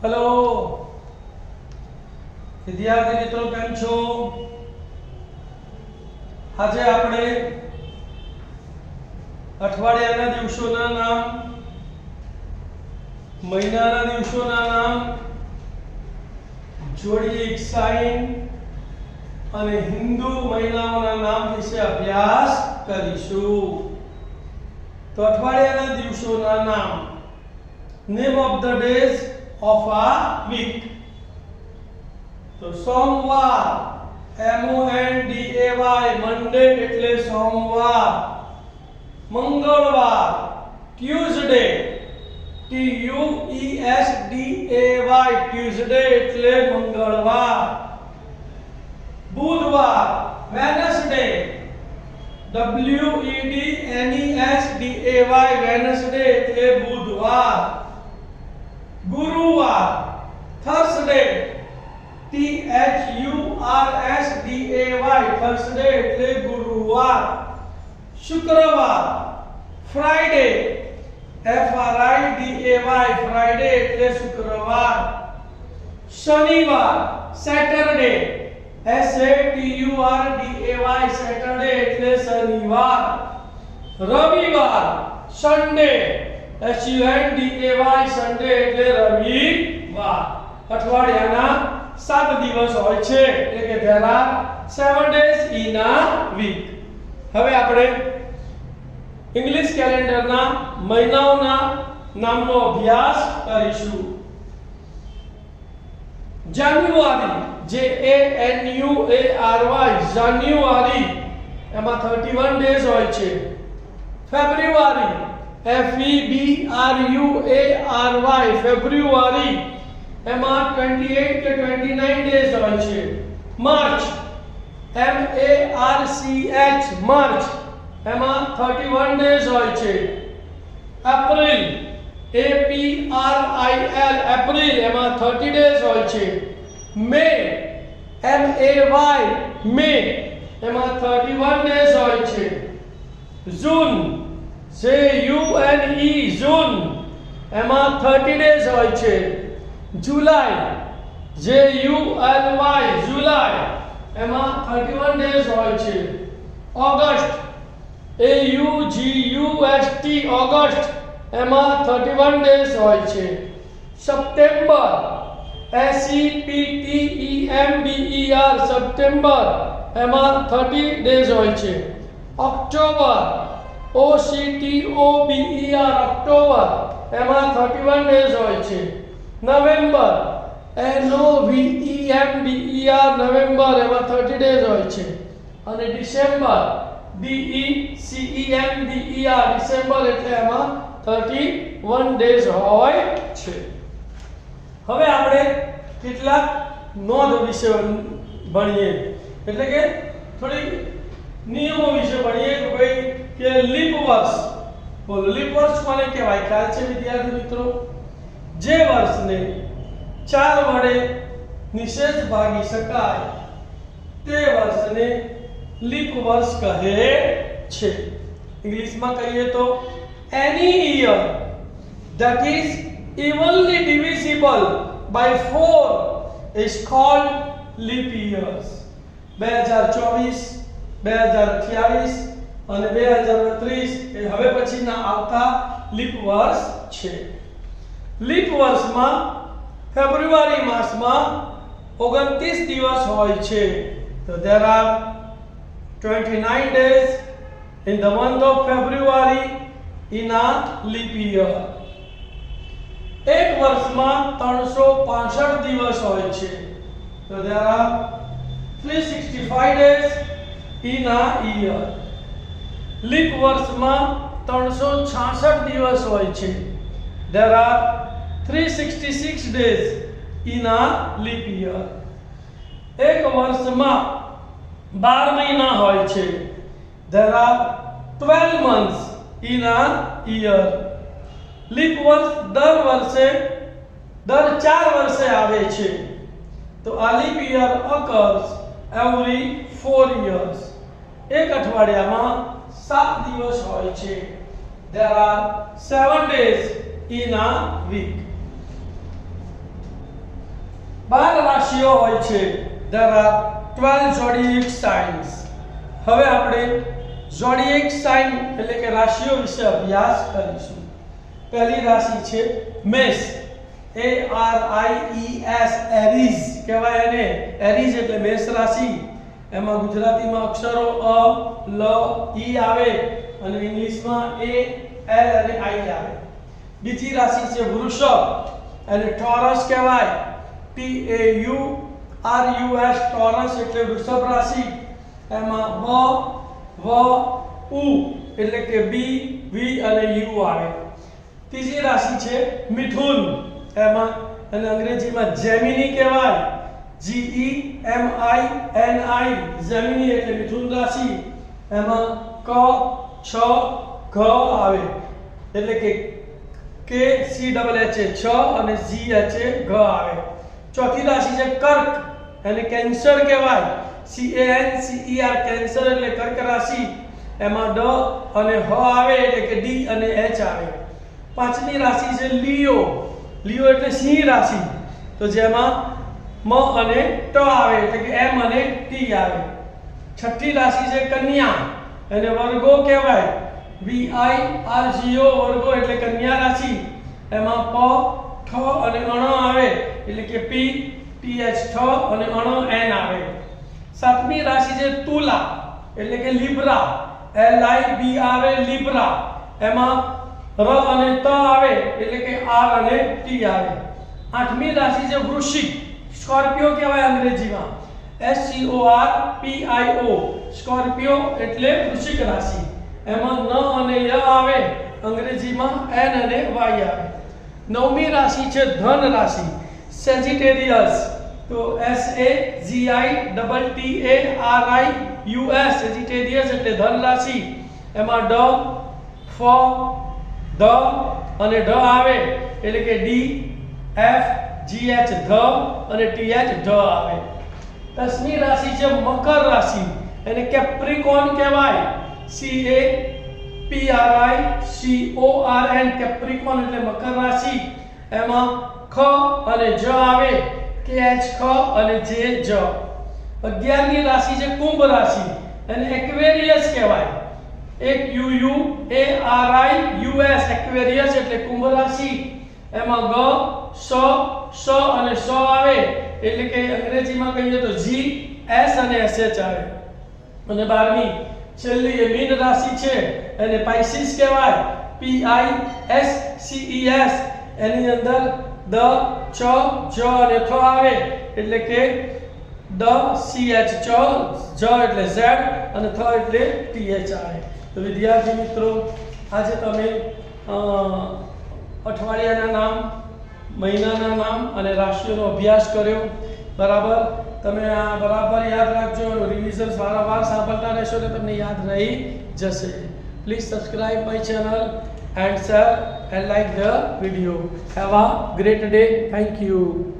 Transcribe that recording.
Hello विद्यार्थी मित्रों केम छो? આજે આપણે અઠવાડિયાના દિવસોના નામ, મહિનાના દિવસોના નામ, જોડિયક સાઇન અને હિન્દુ મહિનાઓના નામ વિશે અભ્યાસ કરીશું. તો અઠવાડિયાના દિવસોના નામ, name of the days of આ વીક. તો સોમવાર MONDAY મંડે એટલે સોમવાર. મંગળવાર ટ્યુઝડે TUESDAY ટ્યુઝડે એટલે મંગળવાર. બુધવાર વેનસડે WEDNESDAY વેનસડે એટલે બુધવાર. ગુરુવાર થર્સડે THURSDAY થર્સડે એટલે ગુરુવાર. શુક્રવાર ફ્રાઈડે FRIDAY ફ્રાઈડે એટલે શુક્રવાર. શનિવાર સેટરડે SATURDAY સેટરડે એટલે શનિવાર. રવિવાર સન્ડે SUNDAY સન્ડે એટલે રવિવાર. અઠવાડિયાના 7 દિવસ હોય છે એટલે કે there are 7 days in a week. હવે આપણે ઇંગ્લિશ કેલેન્ડરના મહિનાઓના નામનો અભ્યાસ કરીશું. જાન્યુઆરી JANUARY જાન્યુઆરી એમાં 31 ડેઝ હોય છે. ફેબ્રુઆરી FEBRUARY ફેબ્રુઆરી એમાં 28 કે 29 ડેઝ હોય છે. માર્ચ MARCH માર્ચ એમાં 31 ડેઝ હોય છે. એપ્રિલ APRIL એપ્રિલ એમાં 30 ડેઝ હોય છે. મે MAY મે એમાં 31 ડેઝ હોય છે. જૂન JUNE જૂન એમાં 30 ડેઝ હોય છે. જુલાઈ JULY જુલાઈ એમાં 31 ડેઝ હોય છે. ઓગસ્ટ AUGUST ઓગસ્ટ એમાં 31 ડેઝ હોય છે. સપ્ટેમ્બર SEPTEMBER સપ્ટેમ્બર એમાં 30 ડેઝ હોય છે. ઓક્ટોબર OCTOBER ઓક્ટોબર એમાં 31 ડેઝ હોય છે. નવેમ્બર NOVEMBER નવેમ્બર એમાં 30 ડેઝ હોય છે. અને ડિસેમ્બર DECEMBER ડિસેમ્બર એટલે એમાં 31 ડેઝ હોય છે. હવે આપણે કેટલાક નોંધ વિશે ભણીએ, એટલે કે થોડી નિયમો વિશે ભણીએ કે ભાઈ કે લીપ વર્ષ. બોલો લીપ વર્ષ કોને કહેવાય? ખ્યાલ છે વિદ્યાર્થી મિત્રો? જે વર્ષને 4 વડે નિશેષ ભાગી શકાય તે વર્ષને લીપ વર્ષ કહે છે. ઇંગ્લિશમાં કહીએ તો any year that is evenly divisible by 4 is called leap years. 2024 2028 અને 2029 એ હવે પછીના આવતા લીપ વર્ષ છે. લીપ વર્ષમાં ફેબ્રુઆરી માસમાં 29 દિવસ હોય છે. તો there are 29 days in the month of February in a leap year. એક વર્ષમાં 365 દિવસ હોય છે. તો there are 365 days in a year. Leap વર્ષમાં 366 દિવસ હોય છે. There are 366 days in a leap year. એક વર્ષમાં 12 મહિના હોય છે. There are 12 months in a year. Leap વર્ષ દર 4 વર્ષે આવે છે. તો આ leap year occurs every 4 years. એક અઠવાડિયામાં 7 દિવસ હોય છે. There are 7 days in a week. 12 રાશિઓ હોય છે. there are 12 zodiac signs. હવે આપણે zodiac sign એટલે કે રાશિઓ વિશે અભ્યાસ કરીશું. પહેલી રાશિ છે મેષ. ARIES એરીઝ કહેવાય એને. એરીઝ એટલે મેષ રાશિ. એમાં ગુજરાતીમાં અક્ષરો અ લ ઈ આવે અને ઇંગ્લિશમાં A L અને I આવે. બીજી રાશિ છે વૃષભ. એને ટોરસ કહેવાય. TAURUS ટોરસ એટલે વૃષભ રાશિ. એમાં વ વ ઉ એટલે કે B V અને U આવે. ત્રીજી રાશિ છે મિથુન. એમાં અને અંગ્રેજીમાં જેમિની કહેવાય. GEMINI જેમિની એટલે મિથુન રાશિ. એમાં ક છ ઘ આવે એટલે કે KCHH છ અને GH ઘ આવે. ચોથી રાશિ છે કર્ક. એને કેન્સર કહેવાય. CANCER કેન્સર એટલે કર્ક રાશિ. એમાં ડ અને હ આવે એટલે કે D અને H આવે. પાંચમી રાશિ છે લિયો. લિયો એટલે સિંહ રાશિ. તો જેમાં મ અને ટ આવે એટલે કે M અને T આવે. છઠ્ઠી રાશિ છે કન્યા. એને વર્ગો કહેવાય. VIRGO વર્ગો એટલે કન્યા રાશિ. એમાં પ ઠ અને અણ આવે એટલે કે P TH ઠ અને અણ N આવે. સાતમી રાશિ છે તુલા એટલે કે લિબ્રા. LIBRA લિબ્રા. એમાં ર અને ત આવે એટલે કે R અને T આવે. આઠમી રાશિ છે વૃશ્ચિક. સ્કોર્પિયો કહેવાય અંગ્રેજીમાં. SCORPIO સ્કોર્પિયો એટલે વૃશ્ચિક રાશિ. એમાં ન અને ય આવે અંગ્રેજીમાં N અને Y આવે. નવમી રાશિ છે ધન રાશિ. સેજિટેરિયસ. તો SAGITTARIUS સેજિટેરિયસ એટલે ધન રાશિ. એમાં ડ ફ ધ અને ઢ આવે એટલે કે D F GH ધ અને TH ઢ આવે. દસમી રાશિ છે મકર રાશિ. એને કેપ્રિકોર્ન કહેવાય. CAPRICORN કેપ્રિકોર્ન એટલે મકર રાશિ. એમાં ખ અને જ આવે KH ખ અને J જ. 11મી રાશિ છે કુંભ રાશિ. એને એક્વેરિયસ કહેવાય. AQUARIUS એક્વેરિયસ એટલે કુંભ રાશિ. એમાં ગ સ સ અને સ આવે એટલે કે અંગ્રેજીમાં કહીએ તો G S અને SH આવે. અને 12મી છેલ્લી એ મીન રાશિ છે. એને પાઇસિસ કહેવાય. PISCES. એની અંદર દ ચ જ અને થ આવે એટલે કે દ CH ચ જ એટલે Z અને થ એટલે TH આવે. તો વિદ્યાર્થી મિત્રો આજે તમે અઠવાડિયાના નામ, મહિનાના નામ અને રાશિઓનો અભ્યાસ કર્યો. બરાબર. તમે આ બરાબર યાદ રાખજો. રિવિઝન વારંવાર સાંભળતા રહેશો તો તમને યાદ રહી જશે. Please subscribe my channel and share and like the video. Have a great day. Thank you.